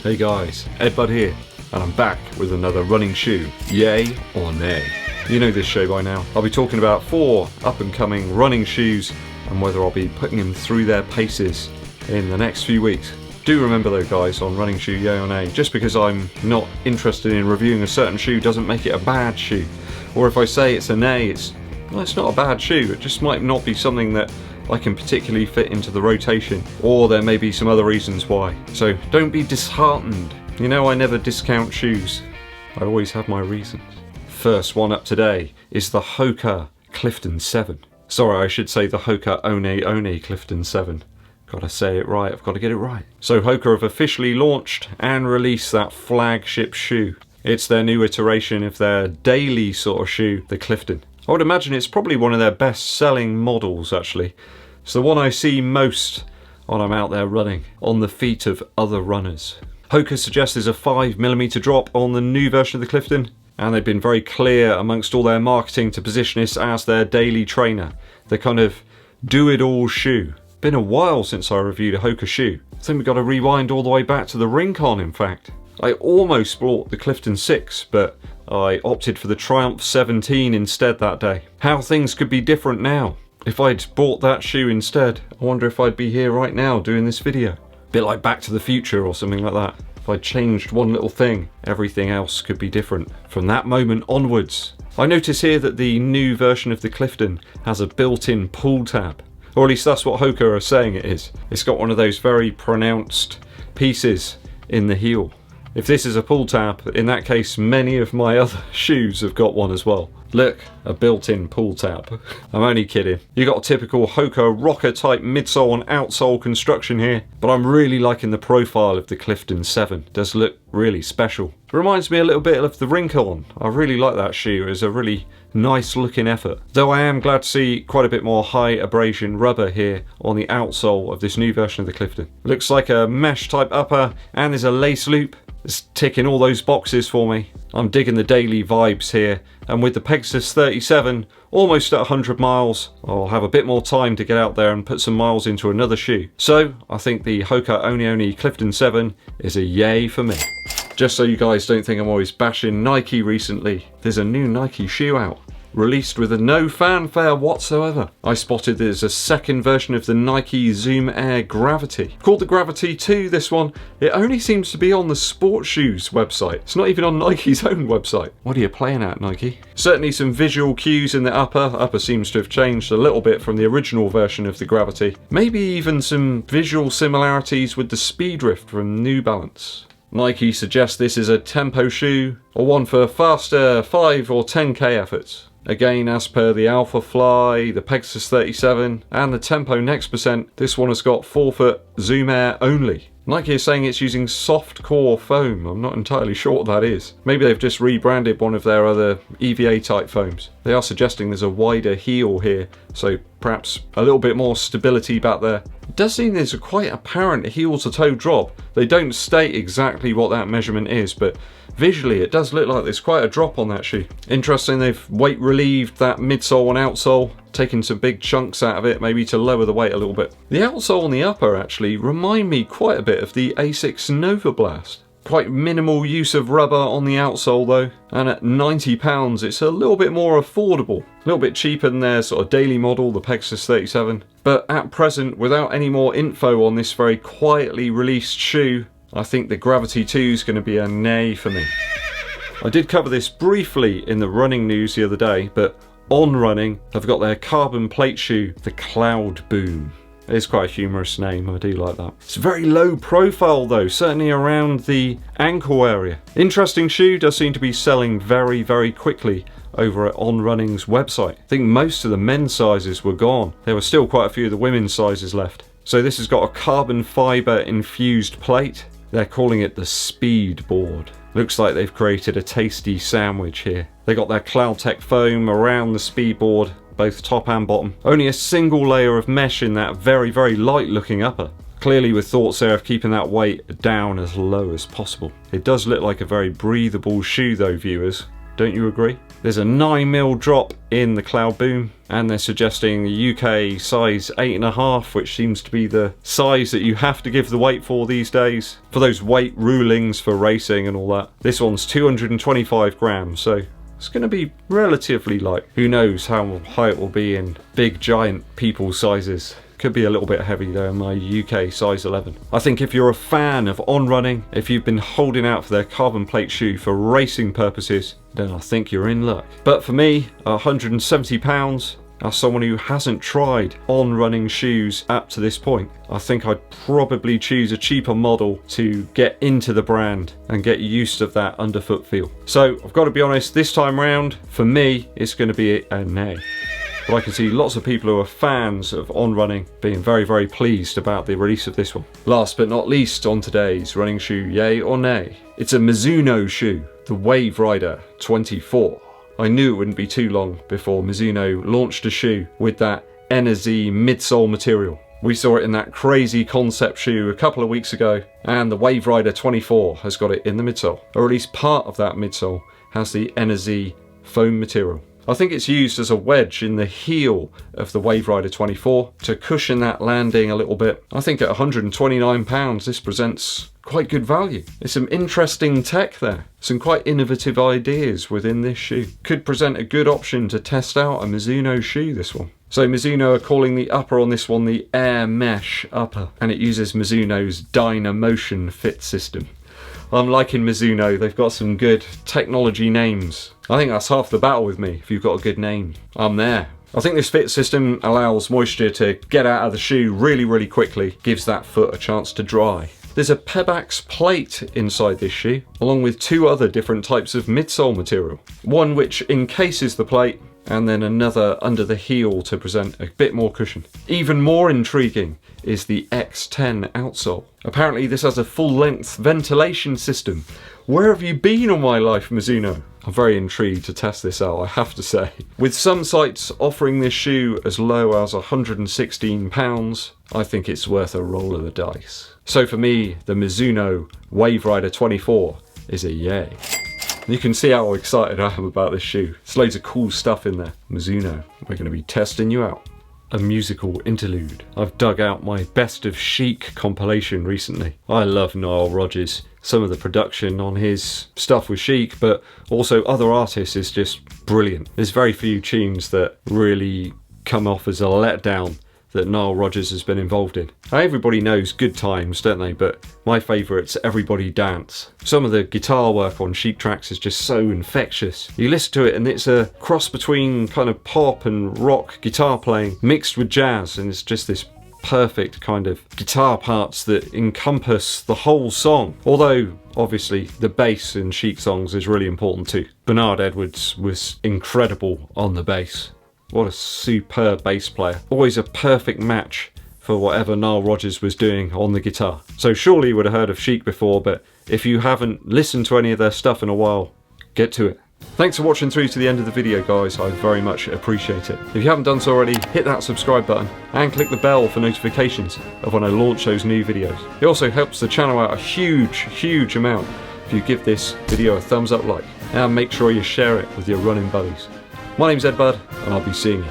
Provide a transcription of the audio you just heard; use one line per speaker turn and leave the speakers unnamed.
Hey guys, EDDBUD here, and I'm back with another running shoe, yay or nay. You know this show by now. I'll be talking about 4 up-and-coming running shoes and whether I'll be putting them through their paces in the next few weeks. Do remember though guys, on running shoe yay or nay, just because I'm not interested in reviewing a certain shoe doesn't make it a bad shoe. Or if I say it's a nay, it's not a bad shoe, it just might not be something that I can particularly fit into the rotation, or there may be some other reasons why. So don't be disheartened. You know I never discount shoes. I always have my reasons. First one up today is the Hoka Clifton 7. Sorry, I should say the Hoka One Clifton 7. Gotta say it right, I've got to get it right. So Hoka have officially launched and released that flagship shoe. It's their new iteration of their daily sort of shoe, the Clifton. I would imagine it's probably one of their best selling models actually. It's the one I see most when I'm out there running, on the feet of other runners. Hoka suggests there's a 5mm drop on the new version of the Clifton, and they've been very clear amongst all their marketing to position this as their daily trainer. The kind of do-it-all shoe. Been a while since I reviewed a Hoka shoe. I think we've got to rewind all the way back to the Rincon in fact. I almost bought the Clifton 6, but I opted for the Triumph 17 instead that day. How things could be different now. If I'd bought that shoe instead, I wonder if I'd be here right now doing this video. Bit like Back to the Future or something like that. If I'd changed one little thing, everything else could be different from that moment onwards. I notice here that the new version of the Clifton has a built-in pull tab. Or at least that's what Hoka are saying it is. It's got one of those very pronounced pieces in the heel. If this is a pull tab, in that case many of my other shoes have got one as well. Look, a built-in pull tab. I'm only kidding. You got a typical Hoka rocker type midsole and outsole construction here, but I'm really liking the profile of the Clifton 7. It does look really special. It reminds me a little bit of the Rincon. I really like that shoe. It's a really nice looking effort. Though I am glad to see quite a bit more high abrasion rubber here on the outsole of this new version of the Clifton. It looks like a mesh type upper and there's a lace loop. It's ticking all those boxes for me. I'm digging the daily vibes here, and with the Pegasus 37 almost at 100 miles, I'll have a bit more time to get out there and put some miles into another shoe. So I think the Hoka One Clifton 7 is a yay for me. Just so you guys don't think I'm always bashing Nike recently, there's a new Nike shoe out. Released with no fanfare whatsoever. I spotted there's a second version of the Nike Zoom Air Gravity. Called the Gravity 2, this one. It only seems to be on the sports shoes website. It's not even on Nike's own website. What are you playing at, Nike? Certainly some visual cues in the upper. Upper seems to have changed a little bit from the original version of the Gravity. Maybe even some visual similarities with the Speedrift from New Balance. Nike suggests this is a tempo shoe, or one for faster 5 or 10k efforts. Again, as per the Alpha Fly, the Pegasus 37 and the Tempo Next Percent, this one has got forefoot Zoom Air only. Nike is saying it's using soft core foam. I'm not entirely sure what that is. Maybe they've just rebranded one of their other EVA type foams. They are suggesting there's a wider heel here, so perhaps a little bit more stability back there. It does seem there's a quite apparent heel to toe drop. They don't state exactly what that measurement is, but visually it does look like there's quite a drop on that shoe. Interesting, they've weight relieved that midsole and outsole, taking some big chunks out of it, maybe to lower the weight a little bit. The outsole and the upper actually remind me quite a bit of the Asics Nova Blast. Quite minimal use of rubber on the outsole though, and at £90 it's a little bit more affordable. A little bit cheaper than their sort of daily model, the Pegasus 37. But at present, without any more info on this very quietly released shoe, I think the Gravity 2 is going to be a nay for me. I did cover this briefly in the running news the other day, but On Running have got their carbon plate shoe, the Cloud Boom. It's quite a humorous name, I do like that. It's very low profile though, certainly around the ankle area. Interesting shoe, does seem to be selling very, very quickly over at On Running's website. I think most of the men's sizes were gone. There were still quite a few of the women's sizes left. So this has got a carbon fibre infused plate. They're calling it the Speed Board. Looks like they've created a tasty sandwich here. They got their CloudTech foam around the Speed Board, both top and bottom. Only a single layer of mesh in that very, very light looking upper. Clearly with thoughts there of keeping that weight down as low as possible. It does look like a very breathable shoe though, viewers. don't you agree? There's a 9mm drop in the cloud boom, and they're suggesting the UK size 8.5, which seems to be the size that you have to give the weight for these days, for those weight rulings for racing and all that. This one's 225 grams, so it's going to be relatively light. Who knows how high it will be in big giant people sizes. Could be a little bit heavy though in my UK size 11. I think if you're a fan of On Running, if you've been holding out for their carbon plate shoe for racing purposes, then I think you're in luck. But for me, £170, as someone who hasn't tried On Running shoes up to this point, I think I'd probably choose a cheaper model to get into the brand and get used to that underfoot feel. So I've got to be honest, this time round, for me, it's going to be a nay. But I can see lots of people who are fans of On Running being very, very pleased about the release of this one. Last but not least on today's running shoe yay or nay, it's a Mizuno shoe, the Wave Rider 24. I knew it wouldn't be too long before Mizuno launched a shoe with that NZ midsole material. We saw it in that crazy concept shoe a couple of weeks ago, and the Wave Rider 24 has got it in the midsole, or at least part of that midsole has the NZ foam material. I think it's used as a wedge in the heel of the Wave Rider 24 to cushion that landing a little bit. I think at £129 this presents quite good value. There's some interesting tech there, some quite innovative ideas within this shoe. Could present a good option to test out a Mizuno shoe, this one. So Mizuno are calling the upper on this one the Air Mesh upper, and it uses Mizuno's Dynamotion fit system. I'm liking Mizuno, they've got some good technology names. I think that's half the battle with me. If you've got a good name, I'm there. I think this fit system allows moisture to get out of the shoe really, really quickly, gives that foot a chance to dry. There's a Pebax plate inside this shoe, along with two other different types of midsole material. One which encases the plate, and then another under the heel to present a bit more cushion. Even more intriguing is the X10 outsole. Apparently this has a full-length ventilation system. Where have you been all my life, Mizuno? I'm very intrigued to test this out, I have to say. With some sites offering this shoe as low as £116, I think it's worth a roll of the dice. So for me, the Mizuno Wave Rider 24 is a yay. You can see how excited I am about this shoe. There's loads of cool stuff in there. Mizuno, we're going to be testing you out. A musical interlude. I've dug out my Best of Chic compilation recently. I love Nile Rodgers. Some of the production on his stuff with Chic, but also other artists is just brilliant. There's very few tunes that really come off as a letdown that Nile Rodgers has been involved in. Now, everybody knows Good Times, don't they? But my favourite's Everybody Dance. Some of the guitar work on Chic tracks is just so infectious. You listen to it and it's a cross between kind of pop and rock guitar playing mixed with jazz, and it's just this perfect kind of guitar parts that encompass the whole song. Although obviously the bass in Chic songs is really important too. Bernard Edwards was incredible on the bass. What a superb bass player. Always a perfect match for whatever Nile Rodgers was doing on the guitar. So surely you would have heard of Chic before, but if you haven't listened to any of their stuff in a while, get to it. Thanks for watching through to the end of the video, guys. I very much appreciate it. If you haven't done so already, hit that subscribe button and click the bell for notifications of when I launch those new videos. It also helps the channel out a huge amount if you give this video a thumbs up like, and make sure you share it with your running buddies. My name's EDDBUD, and I'll be seeing you